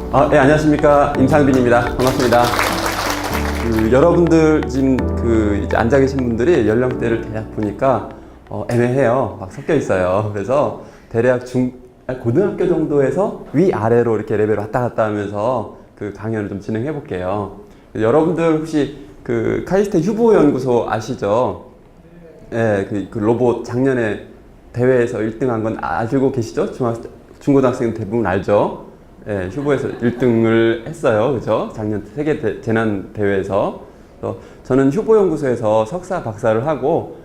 네, 안녕하십니까. 임상빈입니다. 반갑습니다. 여러분들 지금 이제 앉아 계신 분들이 연령대를 대략 보니까 애매해요. 막 섞여 있어요. 그래서 대략 고등학교 정도에서 위아래로 이렇게 레벨 왔다 갔다 하면서 그 강연을 좀 진행해 볼게요. 여러분들 혹시 카이스트 휴보 연구소 아시죠? 네, 그 로봇 작년에 대회에서 1등한 건 알고 계시죠? 중고등학생 대부분 알죠? 네, 휴보에서 1등을 했어요. 그죠? 작년 세계 재난 대회에서. 저는 휴보 연구소에서 석사 박사를 하고,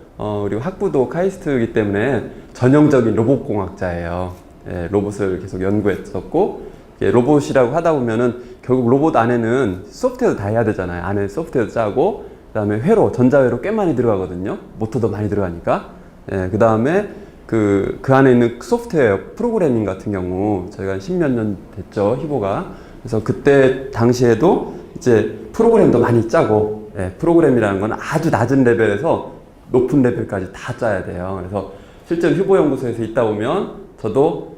그리고 학부도 카이스트이기 때문에 전형적인 로봇 공학자예요. 네, 로봇을 계속 연구했었고, 로봇이라고 하다 보면은 결국 로봇 안에는 소프트웨어도 다 해야 되잖아요. 안에 소프트웨어도 짜고, 그 다음에 전자회로 꽤 많이 들어가거든요. 모터도 많이 들어가니까. 예, 그 다음에 그 안에 있는 소프트웨어 프로그래밍 같은 경우 저희가 10몇 년 됐죠, 히보가. 그래서 그때 당시에도 이제 프로그램도 많이 짜고, 예, 프로그램이라는 건 아주 낮은 레벨에서 높은 레벨까지 다 짜야 돼요. 그래서 실제로 휴보 연구소에서 있다 보면 저도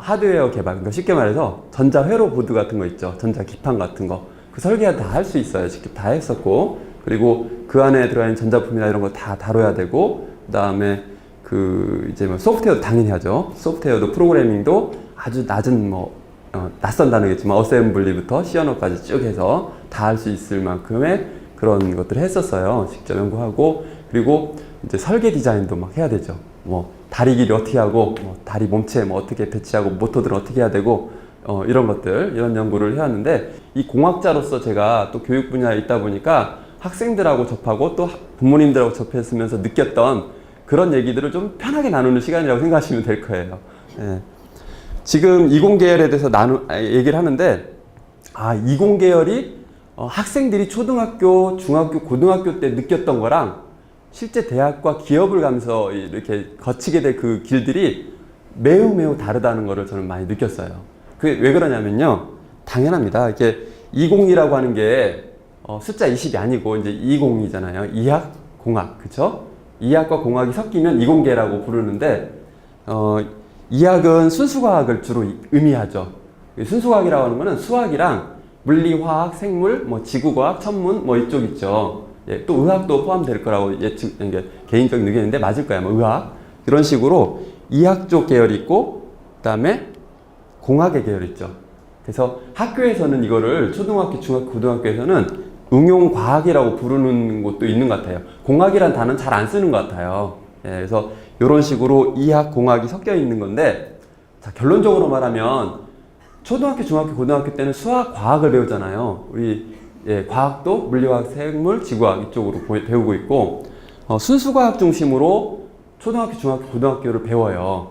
하드웨어 개발, 그러니까 쉽게 말해서 전자회로 보드 같은 거 있죠, 전자 기판 같은 거, 그 설계 다 할 수 있어요. 직접 다 했었고, 그리고 그 안에 들어가 있는 전자품이나 이런 거 다 다뤄야 되고, 그 다음에 이제 소프트웨어도 당연히 하죠. 소프트웨어도 프로그래밍도 아주 낮은 낯선 단어겠지만 어셈블리부터 C 언어까지 쭉 해서 다 할 수 있을 만큼의 그런 것들을 했었어요. 직접 연구하고, 그리고 이제 설계 디자인도 막 해야 되죠. 다리 길이 어떻게 하고, 다리 몸체 어떻게 배치하고, 모터들은 어떻게 해야 되고, 이런 것들, 이런 연구를 해왔는데, 이 공학자로서 제가 또 교육 분야에 있다 보니까 학생들하고 접하고 또 부모님들하고 접했으면서 느꼈던 그런 얘기들을 좀 편하게 나누는 시간이라고 생각하시면 될 거예요. 예. 지금 이공계열에 대해서 얘기를 하는데, 이공계열이 학생들이 초등학교, 중학교, 고등학교 때 느꼈던 거랑 실제 대학과 기업을 가면서 이렇게 거치게 될 그 길들이 매우 다르다는 거를 저는 많이 느꼈어요. 그게 왜 그러냐면요, 당연합니다. 이게 20이라고 하는 게 숫자 20이 아니고 이제 20이잖아요. 이학, 공학, 그쵸? 이학과 공학이 섞이면 이공계라고 부르는데, 이학은 순수과학을 주로 의미하죠. 순수과학이라고 하는 거는 수학이랑 물리, 화학, 생물, 지구과학, 천문, 이쪽 있죠. 예, 또 의학도 포함될 거라고 개인적인 의견인데 맞을 거야. 의학. 이런 식으로 이학 쪽 계열이 있고, 그 다음에 공학의 계열이 있죠. 그래서 학교에서는 이거를 초등학교, 중학교, 고등학교에서는 응용과학이라고 부르는 곳도 있는 것 같아요. 공학이란 단어는 잘 안 쓰는 것 같아요. 예, 그래서 이런 식으로 이학, 공학이 섞여 있는 건데, 자, 결론적으로 말하면 초등학교, 중학교, 고등학교 때는 수학, 과학을 배우잖아요. 우리 과학도 물리화학, 생물, 지구화학 이쪽으로 배우고 있고, 순수과학 중심으로 초등학교, 중학교, 고등학교를 배워요.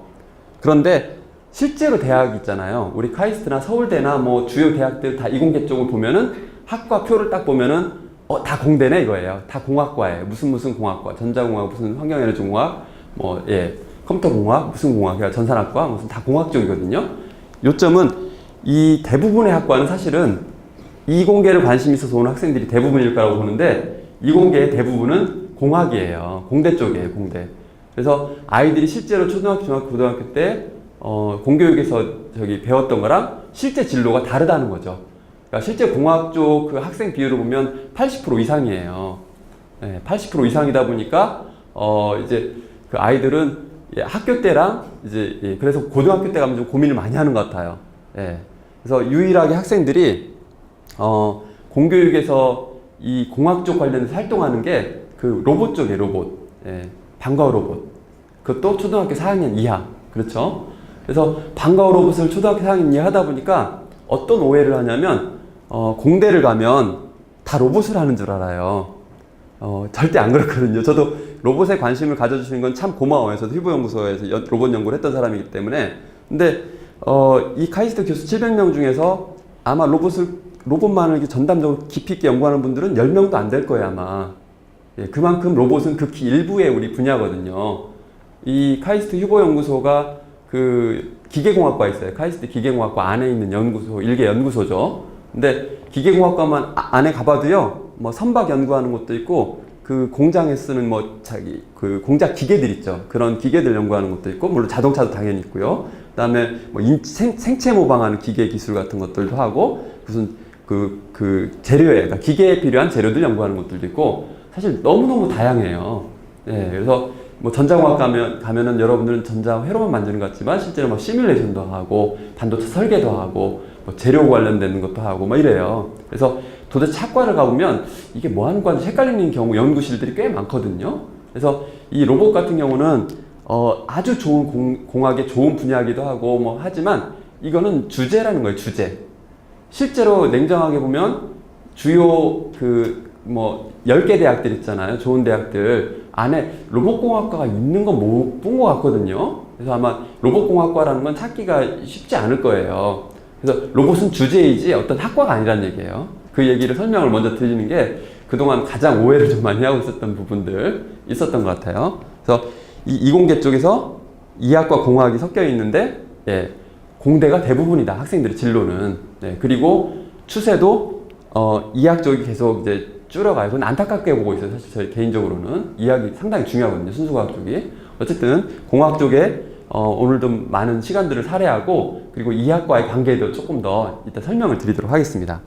그런데 실제로 대학 있잖아요. 우리 카이스트나 서울대나 주요 대학들 다 이공계 쪽을 보면은 학과 표를 딱 보면은 다 공대네 이거예요. 다 공학과예요. 무슨 공학과, 전자공학, 무슨 환경에너지공학, 컴퓨터공학, 무슨 공학, 전산학과, 무슨 다 공학 쪽이거든요. 요점은 이 대부분의 학과는 사실은 이공계를 관심 있어서 오는 학생들이 대부분일 거라고 보는데, 이공계의 대부분은 공학이에요. 공대 쪽이에요, 공대. 그래서 아이들이 실제로 초등학교, 중학교, 고등학교 때 공교육에서 배웠던 거랑 실제 진로가 다르다는 거죠. 그러니까 실제 공학 쪽 그 학생 비율을 보면 80% 이상이에요. 80% 이상이다 보니까 이제 그 아이들은 학교 때랑 이제 그래서 고등학교 때 가면 좀 고민을 많이 하는 것 같아요. 그래서 유일하게 학생들이 공교육에서 이 공학 쪽 관련해서 활동하는 게 그 로봇 쪽이에요, 로봇. 방과후 로봇. 그것도 초등학교 4학년 이하. 그렇죠? 그래서 방과후 로봇을 초등학교 4학년 이하 하다 보니까 어떤 오해를 하냐면, 공대를 가면 다 로봇을 하는 줄 알아요. 절대 안 그렇거든요. 저도 로봇에 관심을 가져주시는 건 참 고마워요. 저도 휴보연구소에서 로봇 연구를 했던 사람이기 때문에. 근데, 이 카이스트 교수 700명 중에서 아마 로봇만을 이렇게 전담적으로 깊이 있게 연구하는 분들은 10명도 안 될 거예요, 아마. 그만큼 로봇은 극히 일부의 우리 분야거든요. 이 카이스트 휴보연구소가 기계공학과 있어요. 카이스트 기계공학과 안에 있는 연구소, 일개 연구소죠. 근데 기계공학과만 안에 가봐도요, 선박 연구하는 것도 있고, 그 공장에 쓰는 공작 기계들 있죠. 그런 기계들 연구하는 것도 있고, 물론 자동차도 당연히 있고요. 그다음에 뭐 생체 모방하는 기계 기술 같은 것들도 하고 무슨 그 재료에 그러니까 기계에 필요한 재료들 연구하는 것들도 있고 사실 너무너무 다양해요. 예, 그래서 뭐 전자공학 가면은 여러분들은 전자 회로만 만드는 것 같지만 실제로 뭐 시뮬레이션도 하고 반도체 설계도 하고 뭐 재료 관련된 것도 하고 뭐 이래요. 그래서 도대체 학과를 가보면 이게 뭐 하는 과인지 헷갈리는 경우 연구실들이 꽤 많거든요. 그래서 이 로봇 같은 경우는 아주 좋은 공학의 좋은 분야이기도 하고 뭐 하지만 이거는 주제라는 거예요. 주제. 실제로 냉정하게 보면 주요 뭐 10개 대학들 있잖아요. 좋은 대학들 안에 로봇공학과가 있는 건 못 본 것 같거든요. 그래서 아마 로봇공학과라는 건 찾기가 쉽지 않을 거예요. 그래서 로봇은 주제이지 어떤 학과가 아니란 얘기예요. 그 얘기를 설명을 먼저 드리는 게 그동안 가장 오해를 좀 많이 하고 있었던 부분들 있었던 것 같아요. 그래서 이 이공계 쪽에서 이학과 공학이 섞여 있는데 예, 공대가 대부분이다. 학생들의 진로는. 네, 그리고 추세도 이학 쪽이 계속 이제 줄어가요. 그건 안타깝게 보고 있어요. 사실 저희 개인적으로는 이학이 상당히 중요하거든요. 순수과학 쪽이. 어쨌든 공학 쪽에 오늘도 많은 시간들을 살해하고 그리고 이학과의 관계도 조금 더 이따 설명을 드리도록 하겠습니다.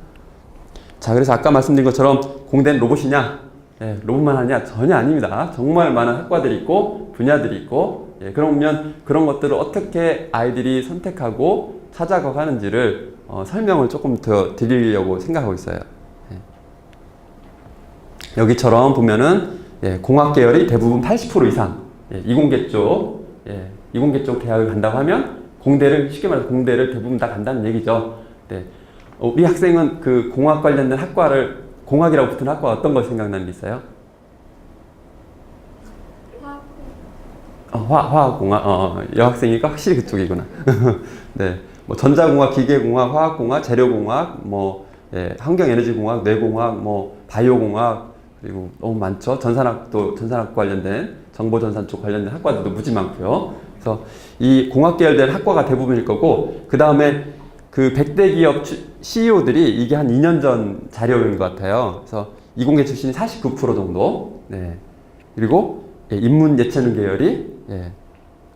자, 그래서 아까 말씀드린 것처럼 공대는 로봇이냐? 예, 로봇만 하냐? 전혀 아닙니다. 정말 많은 학과들이 있고 분야들이 있고 예, 그러면 그런 것들을 어떻게 아이들이 선택하고 찾아가는지를 설명을 조금 더 드리려고 생각하고 있어요. 예. 여기처럼 보면은 예, 공학 계열이 대부분 80% 이상 예, 이공계 쪽 대학을 간다고 하면 공대를 쉽게 말해서 공대를 대부분 다 간다는 얘기죠. 네. 우리 학생은 그 공학 관련된 학과를 공학이라고 붙은 학과 어떤 거 생각나는 게 있어요? 화학공학. 여학생이니까 확실히 그쪽이구나. 네. 뭐 전자공학, 기계공학, 화학공학, 재료공학, 뭐 예, 환경에너지공학, 뇌공학, 뭐 바이오공학 그리고 너무 많죠. 전산학 관련된 정보전산 쪽 관련된 학과들도 무지 많고요. 그래서 이 공학 계열된 학과가 대부분일 거고 그 다음에 그 100대 기업 CEO들이 이게 한 2년 전 자료인 것 같아요. 그래서 이공계 출신이 49% 정도. 네. 그리고 예, 인문 예체능 계열이 예,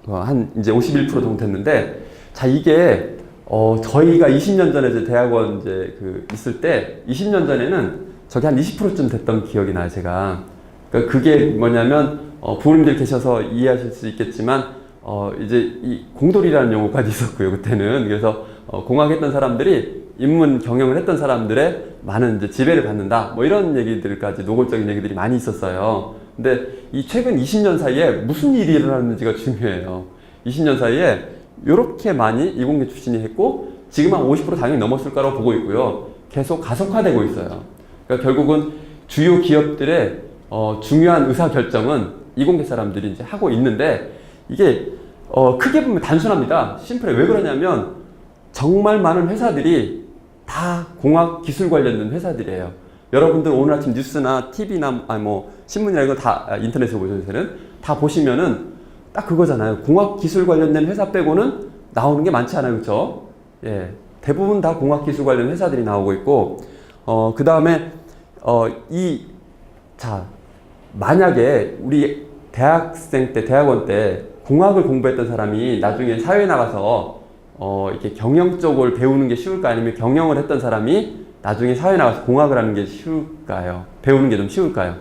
한 이제 51% 정도 됐는데 자 이게 저희가 20년 전에 이제 대학원 이제 있을 때 20년 전에는 저게 한 20%쯤 됐던 기억이 나요, 제가. 그러니까 그게 뭐냐면 부모님들 계셔서 이해하실 수 있겠지만 이제 이 공돌이라는 용어까지 있었고요, 그때는. 그래서 공학했던 사람들이 인문 경영을 했던 사람들의 많은 이제 지배를 받는다. 뭐 이런 얘기들까지 노골적인 얘기들이 많이 있었어요. 근데 이 최근 20년 사이에 무슨 일이 일어났는지가 중요해요. 20년 사이에 이렇게 많이 이공계 출신이 했고 지금 한 50% 당연히 넘었을 거라고 보고 있고요. 계속 가속화되고 있어요. 그러니까 결국은 주요 기업들의 중요한 의사결정은 이공계 사람들이 이제 하고 있는데 이게 크게 보면 단순합니다. 심플해. 왜 그러냐면 정말 많은 회사들이 다 공학 기술 관련된 회사들이에요. 여러분들 오늘 아침 뉴스나 TV나 뭐 신문이나 이거 다 인터넷으로 보셔서는 다 보시면은 딱 그거잖아요. 공학 기술 관련된 회사 빼고는 나오는 게 많지 않아요. 그렇죠? 예. 대부분 다 공학 기술 관련 회사들이 나오고 있고 그 다음에 만약에 우리 대학생 때 대학원 때 공학을 공부했던 사람이 나중에 사회에 나가서 이렇게 경영 쪽을 배우는 게 쉬울까 아니면 경영을 했던 사람이 나중에 사회에 나가서 공학을 하는 게 쉬울까요? 배우는 게 좀 쉬울까요?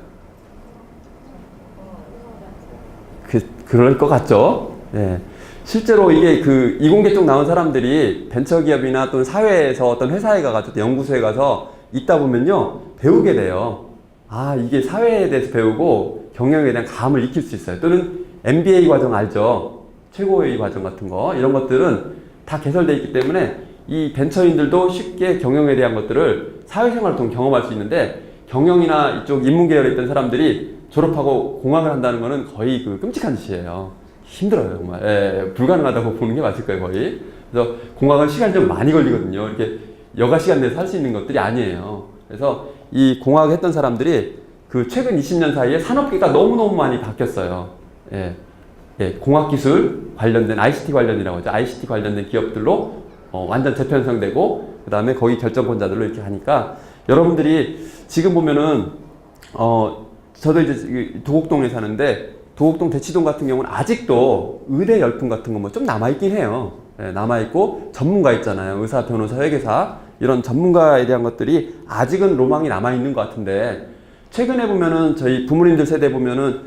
그럴 것 같죠? 예. 실제로 이게 이공계 쪽 나온 사람들이 벤처기업이나 또는 사회에서 어떤 회사에 가가지고 연구소에 가서 있다 보면요, 배우게 돼요. 아, 이게 사회에 대해서 배우고 경영에 대한 감을 익힐 수 있어요. 또는 MBA 과정 알죠? 최고의 과정 같은 거. 이런 것들은 다 개설되어 있기 때문에 이 벤처인들도 쉽게 경영에 대한 것들을 사회생활을 통해 경험할 수 있는데 경영이나 이쪽 인문계열에 있던 사람들이 졸업하고 공학을 한다는 거는 거의 끔찍한 짓이에요. 힘들어요, 정말. 예, 불가능하다고 보는 게 맞을 거예요, 거의. 그래서 공학은 시간이 좀 많이 걸리거든요. 이렇게 여가 시간 내에서 할 수 있는 것들이 아니에요. 그래서 이 공학 했던 사람들이 최근 20년 사이에 산업계가 너무너무 많이 바뀌었어요. 예. 예, 공학기술 관련된 ICT 관련이라고 하죠. ICT 관련된 기업들로 완전 재편성되고 그 다음에 거기 결정권자들로 이렇게 하니까 여러분들이 지금 보면은 저도 이제 도곡동에 사는데 도곡동 대치동 같은 경우는 아직도 의대 열풍 같은 거 뭐 좀 남아있긴 해요. 예, 남아있고 전문가 있잖아요. 의사, 변호사, 회계사 이런 전문가에 대한 것들이 아직은 로망이 남아있는 것 같은데 최근에 보면은 저희 부모님들 세대 보면은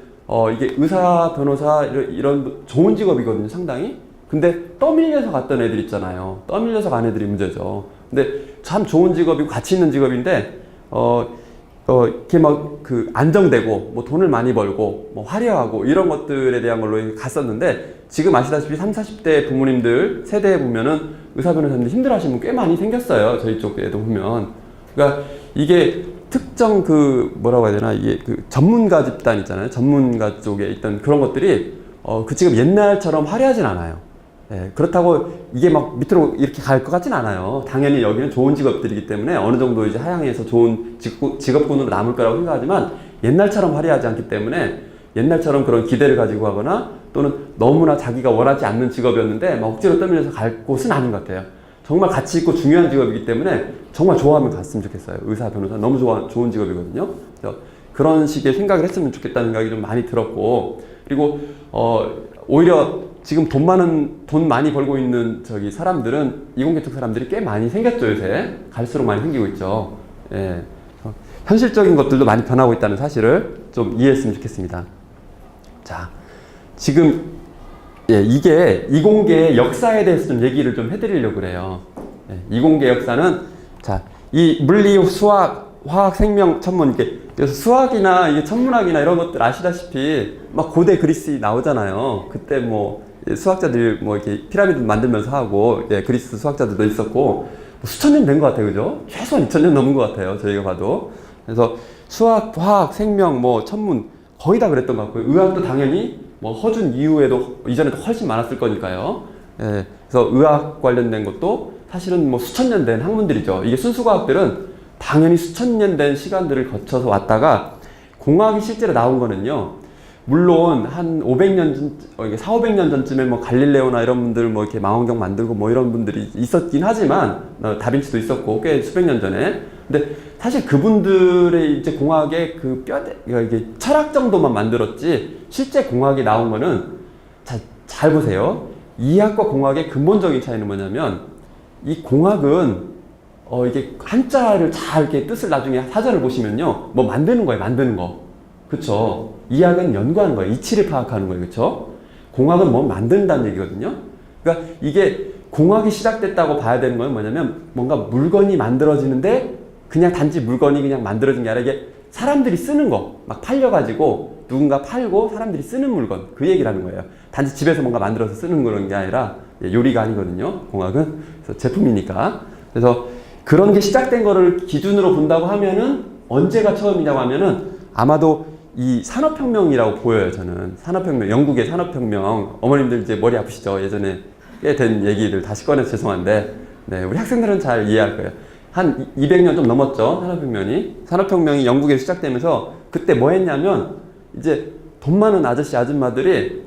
이게 의사, 변호사 이런 좋은 직업이거든요, 상당히. 근데 떠밀려서 갔던 애들 있잖아요. 떠밀려서 간 애들이 문제죠. 근데 참 좋은 직업이고 가치 있는 직업인데 이렇게 막 그 안정되고 뭐 돈을 많이 벌고 뭐 화려하고 이런 것들에 대한 걸로 갔었는데 지금 아시다시피 30, 40대 부모님들 세대에 보면은 의사, 변호사님들 힘들어하시는 분 꽤 많이 생겼어요. 저희 쪽에도 보면. 그러니까 이게 특정 그 뭐라고 해야 되나 이게 그 전문가 집단 있잖아요. 전문가 쪽에 있던 그런 것들이 그 지금 옛날처럼 화려하진 않아요. 예, 그렇다고 이게 막 밑으로 이렇게 갈 것 같진 않아요. 당연히 여기는 좋은 직업들이기 때문에 어느 정도 이제 하향해서 좋은 직업군으로 남을 거라고 생각하지만 옛날처럼 화려하지 않기 때문에 옛날처럼 그런 기대를 가지고 하거나 또는 너무나 자기가 원하지 않는 직업이었는데 막 억지로 떠밀려서 갈 곳은 아닌 것 같아요. 정말 가치 있고 중요한 직업이기 때문에 정말 좋아하면 갔으면 좋겠어요. 의사, 변호사 너무 좋은 직업이거든요. 그래서 그런 식의 생각을 했으면 좋겠다는 생각이 좀 많이 들었고 그리고 오히려 지금 돈 많이 벌고 있는 저기 사람들은 이공계 쪽 사람들이 꽤 많이 생겼죠. 요새 갈수록 많이 생기고 있죠. 예. 현실적인 것들도 많이 변하고 있다는 사실을 좀 이해했으면 좋겠습니다. 자, 지금 이게 이공계의 역사에 대해서 좀 얘기를 좀 해드리려고 그래요. 이공계 역사는 자, 이 물리, 수학, 화학, 생명, 천문 이렇게 그래서 수학이나 이게 천문학이나 이런 것들 아시다시피 막 고대 그리스 나오잖아요. 그때 뭐 수학자들 뭐 이렇게 피라미드 만들면서 하고 그리스 수학자들도 있었고 뭐 수천 년 된 것 같아요, 그죠? 최소한 2000년 넘은 것 같아요, 저희가 봐도. 그래서 수학, 화학, 생명, 뭐 천문 거의 다 그랬던 것 같고요. 의학도 당연히 뭐 허준 이후에도 이전에도 훨씬 많았을 거니까요. 예, 그래서 의학 관련된 것도 사실은 뭐 수천 년 된 학문들이죠. 이게 순수과학들은 당연히 수천 년 된 시간들을 거쳐서 왔다가 공학이 실제로 나온 거는요. 물론 한 500년 전, 4, 500년 전쯤에 뭐 갈릴레오나 이런 분들 뭐 이렇게 망원경 만들고 뭐 이런 분들이 있었긴 하지만 다빈치도 있었고 꽤 수백 년 전에. 근데 사실 그분들의 이제 공학의 그 이게 철학 정도만 만들었지 실제 공학이 나온 거는 잘 보세요. 이학과 공학의 근본적인 차이는 뭐냐면 이 공학은 이게 한자를 잘 이렇게 뜻을 나중에 사전을 보시면요. 뭐 만드는 거예요, 만드는 거. 그쵸? 이학은 연구하는 거예요. 이치를 파악하는 거예요. 그쵸? 공학은 뭐 만든다는 얘기거든요. 그러니까 이게 공학이 시작됐다고 봐야 되는 건 뭐냐면 뭔가 물건이 만들어지는데 그냥 단지 물건이 그냥 만들어진 게 아니라 이게 사람들이 쓰는 거 막 팔려가지고 누군가 팔고 사람들이 쓰는 물건 그 얘기를 하는 거예요. 단지 집에서 뭔가 만들어서 쓰는 그런 게 아니라 요리가 아니거든요. 공학은. 그래서 제품이니까. 그래서 그런 게 시작된 거를 기준으로 본다고 하면은 언제가 처음이냐고 하면은 아마도 이 산업혁명이라고 보여요. 저는 산업혁명, 영국의 산업혁명. 어머님들 이제 머리 아프시죠? 예전에 꽤 된 얘기들 다시 꺼내서 죄송한데 네, 우리 학생들은 잘 이해할 거예요. 한 200년 좀 넘었죠. 산업혁명이 영국에 시작되면서 그때 뭐 했냐면 이제 돈 많은 아저씨 아줌마들이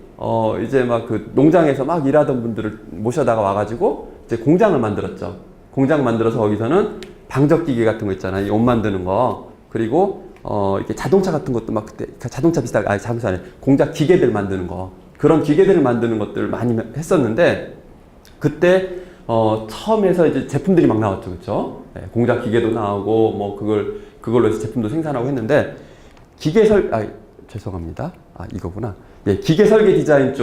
이제 막 그 농장에서 막 일하던 분들을 모셔다가 와가지고 이제 공장을 만들었죠. 공장 만들어서 거기서는 방적기계 같은 거 있잖아요. 옷 만드는 거. 그리고 이렇게 자동차 같은 것도 막 그때 자동차 비슷하게 자동차 아니에요. 공작 기계들 만드는 거. 그런 기계들을 만드는 것들을 많이 했었는데 그때 처음 해서 이제 제품들이 막 나왔죠. 그렇죠? 네, 공작 기계도 나오고 뭐 그걸로 해서 제품도 생산하고 했는데 죄송합니다. 이거구나. 예, 기계 설계 디자인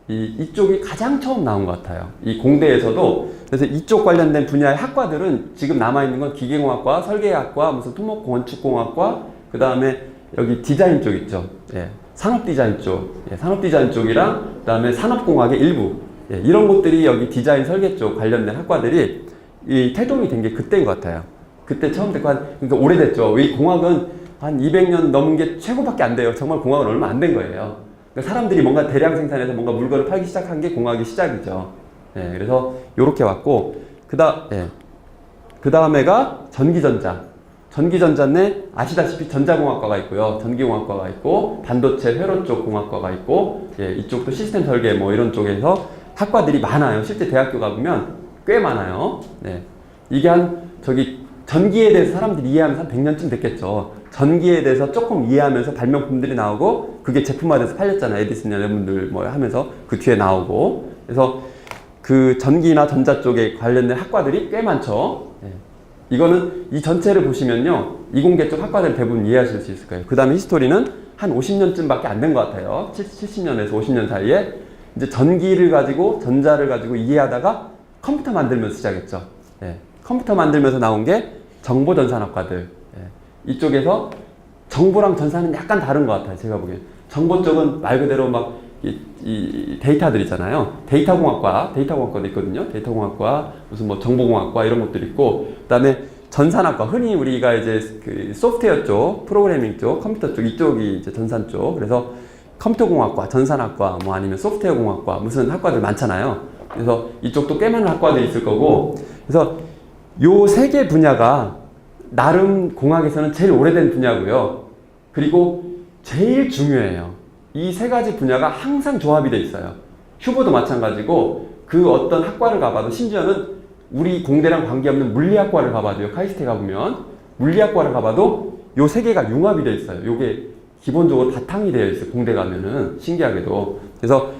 이쪽이 가장 처음 나온 것 같아요. 이 공대에서도. 그래서 이쪽 관련된 분야의 학과들은 지금 남아있는 건 기계공학과, 설계학과, 무슨 토목 건축공학과, 그 다음에 여기 디자인 쪽 있죠. 예, 산업 디자인 쪽. 예, 산업 디자인 쪽이랑, 그 다음에 산업공학의 일부. 예, 이런 것들이 여기 디자인 설계 쪽 관련된 학과들이 이 태동이 된 게 그때인 것 같아요. 그때 처음 됐고, 그러니까 오래됐죠. 이 공학은 한 200년 넘은 게 최고밖에 안 돼요. 정말 공학은 얼마 안 된 거예요. 그러니까 사람들이 뭔가 대량 생산해서 뭔가 물건을 팔기 시작한 게 공학의 시작이죠. 예, 그래서 요렇게 왔고, 그 다음에가 전기전자. 전기전자는 아시다시피 전자공학과가 있고요. 전기공학과가 있고, 반도체 회로 쪽 공학과가 있고, 예, 이쪽도 시스템 설계 뭐 이런 쪽에서 학과들이 많아요. 실제 대학교 가보면 꽤 많아요. 네. 이게 전기에 대해서 사람들이 이해하면서 한 100년쯤 됐겠죠. 전기에 대해서 조금 이해하면서 발명품들이 나오고 그게 제품화돼서 팔렸잖아요. 에디슨 이런 분들 뭐 하면서 그 뒤에 나오고. 그래서 그 전기나 전자 쪽에 관련된 학과들이 꽤 많죠. 예. 이거는 이 전체를 보시면요, 이공계 쪽 학과들 대부분 이해하실 수 있을 거예요. 그 다음에 히스토리는 한 50년쯤밖에 안 된 것 같아요. 70년에서 50년 사이에 이제 전기를 가지고 전자를 가지고 이해하다가 컴퓨터 만들면서 시작했죠. 예. 컴퓨터 만들면서 나온 게 정보전산학과들. 예. 이쪽에서 정보랑 전산은 약간 다른 것 같아요. 제가 보기엔. 정보 쪽은 말 그대로 막 이 데이터들 있잖아요. 데이터공학과도 있거든요. 데이터공학과, 무슨 뭐 정보공학과 이런 것들이 있고, 그 다음에 전산학과, 흔히 우리가 이제 그 소프트웨어 쪽, 프로그래밍 쪽, 컴퓨터 쪽, 이쪽이 이제 전산 쪽. 그래서 컴퓨터공학과, 전산학과, 뭐 아니면 소프트웨어공학과, 무슨 학과들 많잖아요. 그래서 이쪽도 꽤 많은 학과들이 있을 거고, 그래서 요 세 개 분야가 나름 공학에서는 제일 오래된 분야고요. 그리고 제일 중요해요. 이 세 가지 분야가 항상 조합이 돼 있어요. 휴보도 마찬가지고, 그 어떤 학과를 가봐도, 심지어는 우리 공대랑 관계없는 물리학과를 가봐도요, 카이스트에 가보면 물리학과를 가봐도 요 세 개가 융합이 돼 있어요. 요게 기본적으로 바탕이 되어 있어요. 공대 가면은. 신기하게도. 그래서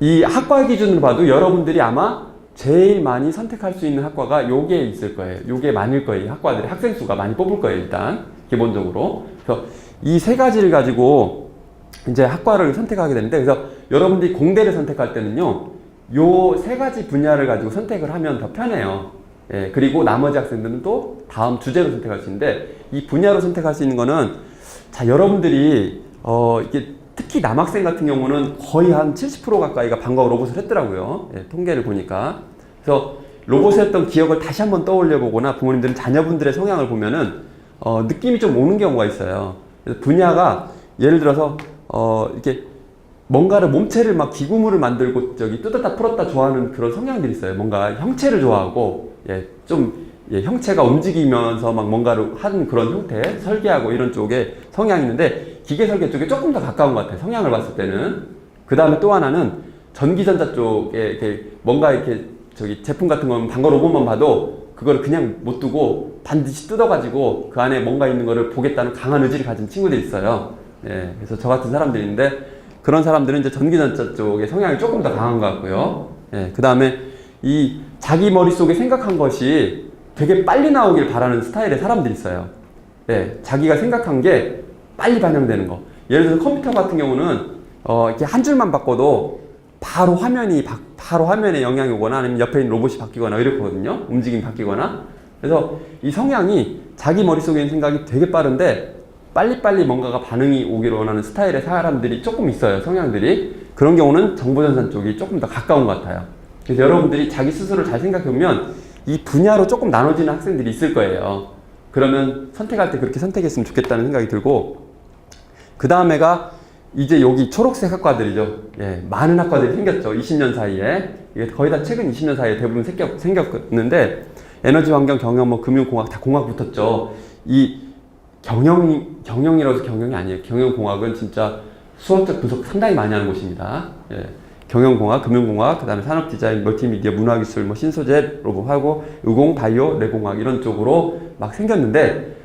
이 학과 기준으로 봐도 여러분들이 아마 제일 많이 선택할 수 있는 학과가 요게 있을 거예요. 요게 많을 거예요. 학과들이 학생 수가 많이 뽑을 거예요. 일단 기본적으로. 그래서 이 세 가지를 가지고 이제 학과를 선택하게 되는데, 그래서 여러분들이 공대를 선택할 때는요, 요 세 가지 분야를 가지고 선택을 하면 더 편해요. 예, 그리고 나머지 학생들은 또 다음 주제로 선택할 수 있는데, 이 분야로 선택할 수 있는 거는, 자, 여러분들이 이게 특히 남학생 같은 경우는 거의 한 70% 가까이가 방과후 로봇을 했더라고요. 예, 통계를 보니까. 그래서 로봇을 했던 기억을 다시 한번 떠올려 보거나, 부모님들은 자녀분들의 성향을 보면은 느낌이 좀 오는 경우가 있어요. 그래서 분야가 예를 들어서 이렇게 뭔가를 몸체를 막 기구물을 만들고 저기 뜯었다 풀었다 좋아하는 그런 성향들이 있어요. 뭔가 형체를 좋아하고, 형체가 움직이면서 막 뭔가를 하는 그런 형태, 설계하고 이런 쪽에 성향이 있는데, 기계 설계 쪽에 조금 더 가까운 것 같아요. 성향을 봤을 때는. 그 다음에 또 하나는 전기전자 쪽에 이렇게 뭔가 이렇게 저기 제품 같은 건 방과 로봇만 봐도 그거를 그냥 못 두고 반드시 뜯어가지고 그 안에 뭔가 있는 거를 보겠다는 강한 의지를 가진 친구들이 있어요. 예, 그래서 저 같은 사람들인데, 그런 사람들은 이제 전기전자 쪽의 성향이 조금 더 강한 것 같고요. 예, 그 다음에 이 자기 머릿속에 생각한 것이 되게 빨리 나오길 바라는 스타일의 사람들이 있어요. 예, 자기가 생각한 게 빨리 반영되는 거. 예를 들어서 컴퓨터 같은 경우는 이렇게 한 줄만 바꿔도 바로 화면에 영향이 오거나 아니면 옆에 있는 로봇이 바뀌거나 이렇거든요. 움직임이 바뀌거나. 그래서 이 성향이 자기 머릿속에 있는 생각이 되게 빠른데 빨리빨리 뭔가가 반응이 오기를 원하는 스타일의 사람들이 조금 있어요. 성향들이. 그런 경우는 정보전산 쪽이 조금 더 가까운 것 같아요. 그래서 여러분들이 자기 스스로를 잘 생각해보면 이 분야로 조금 나눠지는 학생들이 있을 거예요. 그러면 선택할 때 그렇게 선택했으면 좋겠다는 생각이 들고, 그 다음에가 이제 여기 초록색 학과들이죠. 예, 많은 학과들이 생겼죠. 20년 사이에. 이게 거의 다 최근 20년 사이에 대부분 생겼는데, 에너지 환경, 경영, 뭐 금융공학 다 공학 붙었죠. 이 경영이라서 경영이 아니에요. 경영공학은 진짜 수학적 분석 상당히 많이 하는 곳입니다. 예. 경영공학, 금융공학, 그 다음에 산업디자인, 멀티미디어, 문화기술, 뭐 신소재, 로봇하고 의공, 바이오, 뇌공학 이런 쪽으로 막 생겼는데,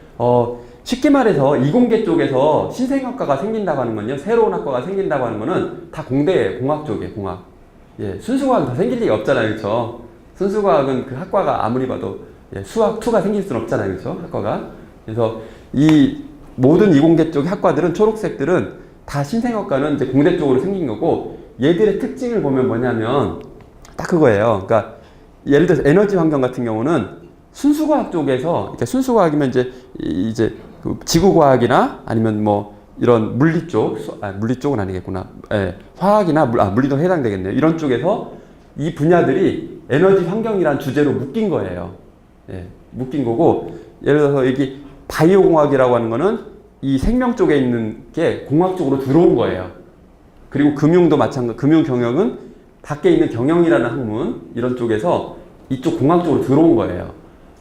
쉽게 말해서 이공계 쪽에서 신생학과가 생긴다고 하는 건요, 새로운 학과가 생긴다고 하는 거는 다 공대예요. 공학 쪽에 공학. 예, 순수과학은 더 생길 리가 없잖아요. 그렇죠? 순수과학은 그 학과가 아무리 봐도 수학 2가 생길 수는 없잖아요. 그렇죠? 학과가. 그래서 이 모든 이공계 쪽 학과들은, 초록색들은 다 신생학과는 이제 공대 쪽으로 생긴 거고, 얘들의 특징을 보면 뭐냐면 딱 그거예요. 그러니까 예를 들어서 에너지 환경 같은 경우는 순수과학 쪽에서, 그러니까 순수과학이면 이제 그 지구과학이나 아니면 뭐 이런 물리 쪽, 물리 쪽은 아니겠구나. 예, 화학이나 물리도 해당되겠네요. 이런 쪽에서 이 분야들이 에너지 환경이란 주제로 묶인 거예요. 예, 묶인 거고, 예를 들어서 여기 바이오 공학이라고 하는 거는 이 생명 쪽에 있는 게 공학 쪽으로 들어온 거예요. 그리고 금융도 마찬가지, 금융 경영은 밖에 있는 경영이라는 학문, 이런 쪽에서 이쪽 공학 쪽으로 들어온 거예요.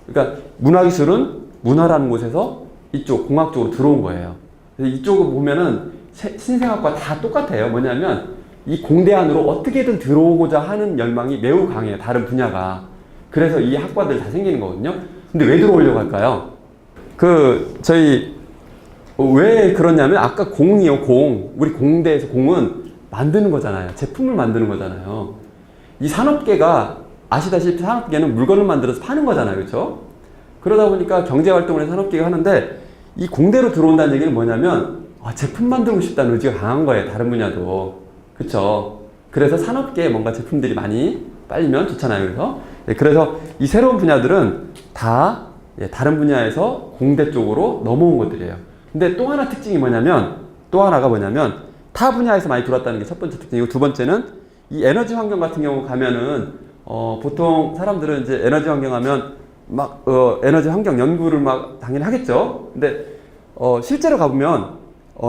그러니까 문화기술은 문화라는 곳에서 이쪽 공학 쪽으로 들어온 거예요. 그래서 이쪽을 보면은 신생학과 다 똑같아요. 뭐냐면 이 공대 안으로 어떻게든 들어오고자 하는 열망이 매우 강해요. 다른 분야가. 그래서 이 학과들 다 생기는 거거든요. 근데 왜 들어오려고 할까요? 왜 그러냐면, 아까 공이요, 공. 우리 공대에서 공은 만드는 거잖아요. 제품을 만드는 거잖아요. 이 산업계가 아시다시피 산업계는 물건을 만들어서 파는 거잖아요. 그렇죠? 그러다 보니까 경제활동을 해서 산업계가 하는데 이 공대로 들어온다는 얘기는 뭐냐면 제품 만들고 싶다는 의지가 강한 거예요. 다른 분야도. 그렇죠? 그래서 산업계에 뭔가 제품들이 많이 빨리면 좋잖아요. 그래서 이 새로운 분야들은 다 다른 분야에서 공대 쪽으로 넘어온 것들이에요. 근데 또 하나 특징이 뭐냐면 타 분야에서 많이 들어왔다는 게 첫 번째 특징이고, 두 번째는 이 에너지 환경 같은 경우 가면은 보통 사람들은 이제 에너지 환경 하면 막 에너지 환경 연구를 막 당연히 하겠죠. 근데 실제로 가보면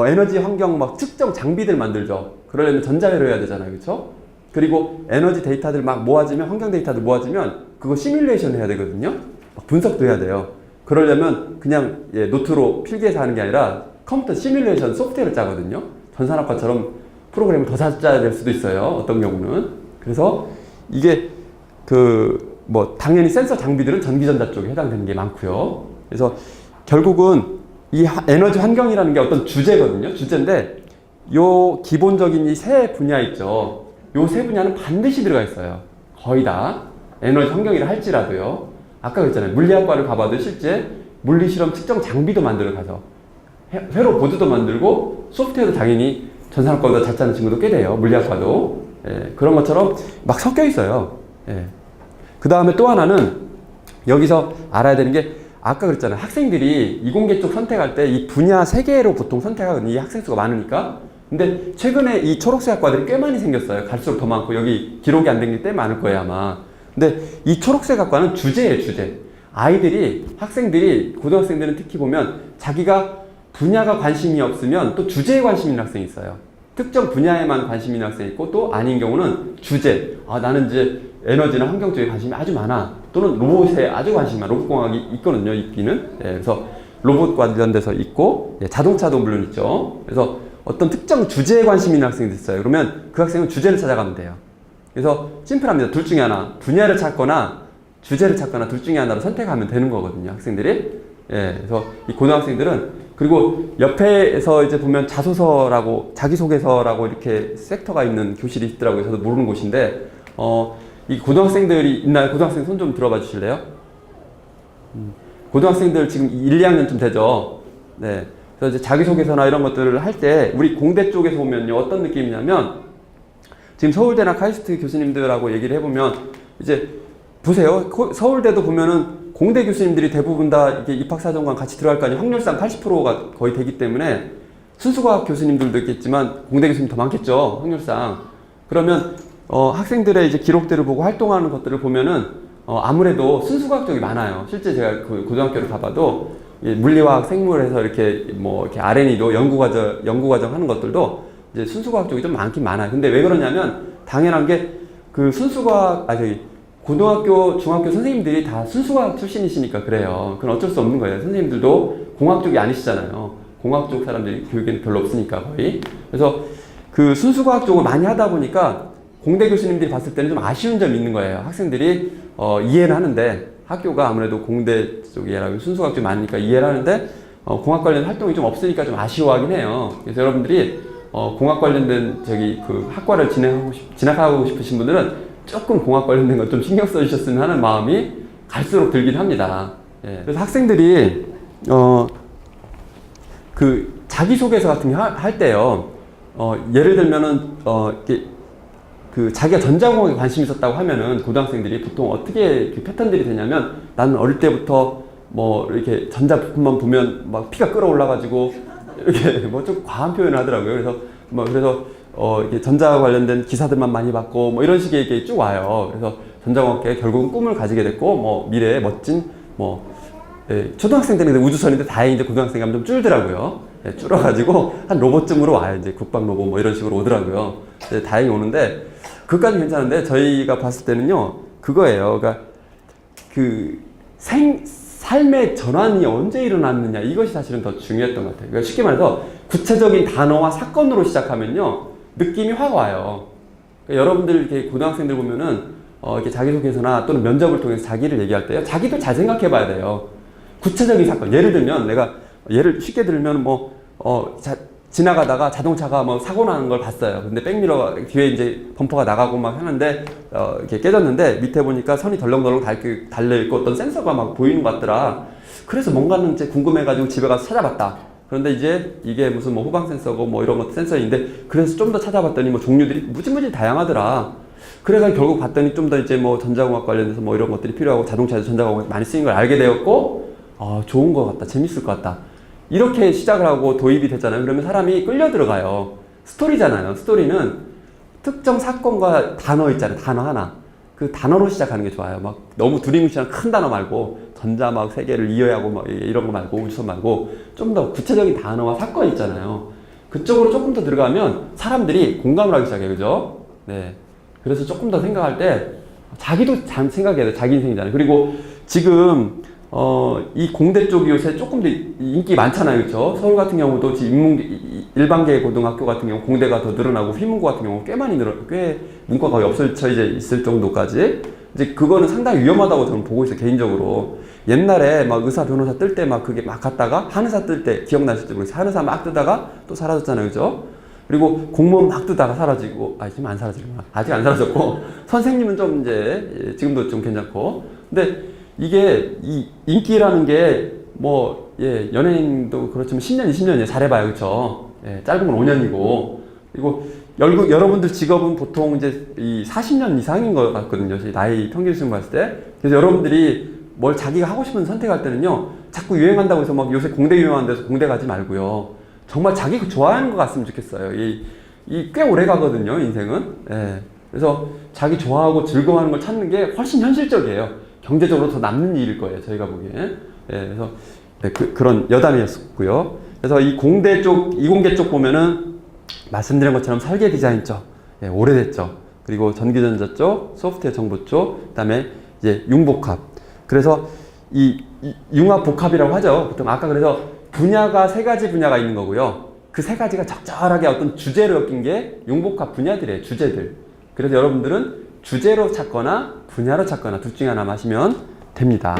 에너지 환경 막 측정 장비들 만들죠. 그러려면 전자회로 해야 되잖아요. 그렇죠? 그리고 에너지 데이터들 막 모아지면, 환경 데이터들 모아지면 그거 시뮬레이션 해야 되거든요. 막 분석도 해야 돼요. 그러려면 그냥 노트로 필기해서 하는 게 아니라 컴퓨터 시뮬레이션 소프트웨어를 짜거든요. 전산학과처럼 프로그램을 더 잘 짜야 될 수도 있어요. 어떤 경우는. 그래서 이게 당연히 센서 장비들은 전기전자 쪽에 해당되는 게 많고요. 그래서 결국은 이 에너지 환경이라는 게 어떤 주제거든요. 주제인데 요 기본적인 이 세 분야 있죠. 요 세 분야는 반드시 들어가 있어요. 거의 다. 에너지 환경이라 할지라도요. 아까 그랬잖아요. 물리학과를 가봐도 실제 물리실험 측정 장비도 만들어 가서 회로 보드도 만들고 소프트웨어도 당연히 전산학과보다 잘 짜는 친구도 꽤 돼요. 물리학과도. 그런 것처럼 막 섞여 있어요. 그 다음에 또 하나는 여기서 알아야 되는 게, 아까 그랬잖아요. 학생들이 이공계 쪽 선택할 때 이 분야 3개로 보통 선택하거든요. 이 학생 수가 많으니까. 근데 최근에 이 초록색 학과들이 꽤 많이 생겼어요. 갈수록 더 많고, 여기 기록이 안 된 게 꽤 많을 거예요, 아마. 근데 이 초록색 학과는 주제예요, 주제. 학생들이, 고등학생들은 특히 보면 자기가 분야가 관심이 없으면 또 주제에 관심 있는 학생이 있어요. 특정 분야에만 관심 있는 학생이 있고, 또 아닌 경우는 주제. 나는 이제 에너지나 환경 쪽에 관심이 아주 많아. 또는 로봇에 아주 관심이 많아. 로봇공학이 있거든요, 있기는. 그래서 로봇 관련돼서 있고, 자동차도 물론 있죠. 그래서 어떤 특정 주제에 관심 있는 학생이 있어요. 그러면 그 학생은 주제를 찾아가면 돼요. 그래서 심플합니다. 둘 중에 하나. 분야를 찾거나 주제를 찾거나 둘 중에 하나로 선택하면 되는 거거든요, 학생들이. 그래서 이 고등학생들은, 그리고 옆에서 이제 보면 자기소개서라고 이렇게 섹터가 있는 교실이 있더라고요. 저도 모르는 곳인데, 이 고등학생들이 있나요? 고등학생 손 좀 들어봐 주실래요? 고등학생들 지금 1, 2학년쯤 되죠? 네. 그래서 이제 자기소개서나 이런 것들을 할 때, 우리 공대 쪽에서 보면요, 어떤 느낌이냐면, 지금 서울대나 카이스트 교수님들하고 얘기를 해보면, 이제, 보세요. 서울대도 보면은 공대 교수님들이 대부분 다 이렇게 입학사정관 같이 들어갈 거 아니에요. 확률상 80%가 거의 되기 때문에, 순수과학 교수님들도 있겠지만, 공대 교수님 더 많겠죠. 확률상. 그러면, 학생들의 이제 기록들을 보고 활동하는 것들을 보면은, 아무래도 순수과학 쪽이 많아요. 실제 제가 그 고등학교를 가봐도, 물리화학, 생물에서 이렇게 R&E도 연구과정 하는 것들도 이제 순수과학 쪽이 좀 많긴 많아요. 근데 왜 그러냐면, 당연한 게 그 고등학교, 중학교 선생님들이 다 순수과학 출신이시니까 그래요. 그건 어쩔 수 없는 거예요. 선생님들도 공학 쪽이 아니시잖아요. 공학 쪽 사람들이 교육에는 별로 없으니까 거의. 그래서 그 순수과학 쪽을 많이 하다 보니까 공대 교수님들이 봤을 때는 좀 아쉬운 점이 있는 거예요. 학생들이 이해는 하는데, 학교가 아무래도 공대 쪽이라고 순수과학 쪽이 많으니까 이해를 하는데, 공학 관련 활동이 좀 없으니까 좀 아쉬워하긴 해요. 그래서 여러분들이 공학 관련된 학과를 진학하고 싶으신 분들은 조금 공학 관련된 것 좀 신경 써주셨으면 하는 마음이 갈수록 들긴 합니다. 그래서 학생들이 그 자기소개서 같은 거 할 때요, 예를 들면은 그 자기가 전자공학에 관심이 있었다고 하면은 고등학생들이 보통 어떻게 그 패턴들이 되냐면, 나는 어릴 때부터 이렇게 전자부품만 보면 막 피가 끓어올라가지고 이렇게 좀 과한 표현을 하더라고요. 그래서 이렇게 전자 관련된 기사들만 많이 봤고 이런 식의 얘기 쭉 와요. 그래서 전자공학계에 결국은 꿈을 가지게 됐고, 미래에 멋진 초등학생들인데 우주선인데 다행히 이제 고등학생이 하면 좀 줄더라고요. 줄어가지고 한 로봇쯤으로 와요. 이제 국방 로봇 이런 식으로 오더라고요. 다행히 오는데, 그것까지 괜찮은데 저희가 봤을 때는요, 그거예요. 그러니까 그 삶의 전환이 언제 일어났느냐, 이것이 사실은 더 중요했던 것 같아요. 그러니까 쉽게 말해서 구체적인 단어와 사건으로 시작하면요, 느낌이 확 와요. 그러니까 여러분들 이렇게 고등학생들 보면은 이렇게 자기소개서나 또는 면접을 통해서 자기를 얘기할 때요, 자기도 잘 생각해 봐야 돼요. 구체적인 사건. 예를 들면, 예를 쉽게 들면 지나가다가 자동차가 뭐 사고 나는 걸 봤어요. 근데 백미러 뒤에 이제 범퍼가 나가고 막 하는데 이렇게 깨졌는데 밑에 보니까 선이 덜렁덜렁 달려있고 어떤 센서가 막 보이는 것 같더라. 그래서 뭔가는 이제 궁금해가지고 집에 가서 찾아봤다. 그런데 이제 이게 무슨 뭐 후방 센서고 뭐 이런 것도 센서인데 그래서 좀 더 찾아봤더니 뭐 종류들이 무지무지 다양하더라. 그래서 결국 봤더니 좀 더 이제 뭐 전자공학 관련해서 뭐 이런 것들이 필요하고 자동차에서 전자공학이 많이 쓰인 걸 알게 되었고 좋은 것 같다. 재밌을 것 같다. 이렇게 시작을 하고 도입이 됐잖아요. 그러면 사람이 끌려 들어가요. 스토리잖아요. 스토리는 특정 사건과 단어 있잖아요. 단어 하나. 그 단어로 시작하는 게 좋아요. 막 너무 두리뭉실한 큰 단어 말고 전자 막 세계를 이해하고 막 이런 거 말고 우주선 말고 좀 더 구체적인 단어와 사건 있잖아요. 그쪽으로 조금 더 들어가면 사람들이 공감을 하기 시작해요. 그죠? 네. 그래서 조금 더 생각할 때 자기도 잘 생각해야 돼요. 자기 인생이잖아요. 그리고 지금 이 공대 쪽이 요새 조금 더 인기 많잖아요. 그렇죠? 서울 같은 경우도 일반계 고등학교 같은 경우 공대가 더 늘어나고 휘문고 같은 경우 꽤 많이 꽤 문과 거의 없어져 있을 정도까지 이제 그거는 상당히 위험하다고 저는 보고 있어요. 개인적으로. 옛날에 막 의사 변호사 뜰 때 막 그게 막 갔다가 한의사 뜰 때 기억나실지 모르겠어요. 한의사 막 뜨다가 또 사라졌잖아요. 그죠? 그리고 공무원 막 뜨다가 사라지고 지금 안 사라지구나. 아직 안 사라졌고 선생님은 좀 이제 지금도 좀 괜찮고 근데 이게 이 인기라는 게 뭐 연예인도 그렇지만 10년, 20년이에요. 잘해봐요. 그렇죠? 짧은 건 5년이고 그리고 여러분들 직업은 보통 이제 이 40년 이상인 것 같거든요. 나이 평균 수준 봤을 때. 그래서 여러분들이 뭘 자기가 하고 싶은 선택할 때는요. 자꾸 유행한다고 해서 막 요새 공대 유명한데서 공대 가지 말고요. 정말 자기가 좋아하는 거 갔으면 좋겠어요. 이 꽤 오래 가거든요. 인생은. 그래서 자기 좋아하고 즐거워하는 걸 찾는 게 훨씬 현실적이에요. 경제적으로 더 남는 일일 거예요. 저희가 보기엔. 그래서 그런 여담이었고요. 그래서 이 공대 쪽, 이공계 쪽 보면은 말씀드린 것처럼 설계 디자인 쪽 오래됐죠. 그리고 전기전자 쪽, 소프트웨어 정보 쪽, 그다음에 이제 융복합. 그래서 이 융합복합이라고 하죠. 보통 아까 그래서 분야가 3가지 분야가 있는 거고요. 그 3가지가 적절하게 어떤 주제로 엮인 게 융복합 분야들이에요. 주제들. 그래서 여러분들은 주제로 찾거나 분야로 찾거나 둘 중에 하나 마시면 됩니다.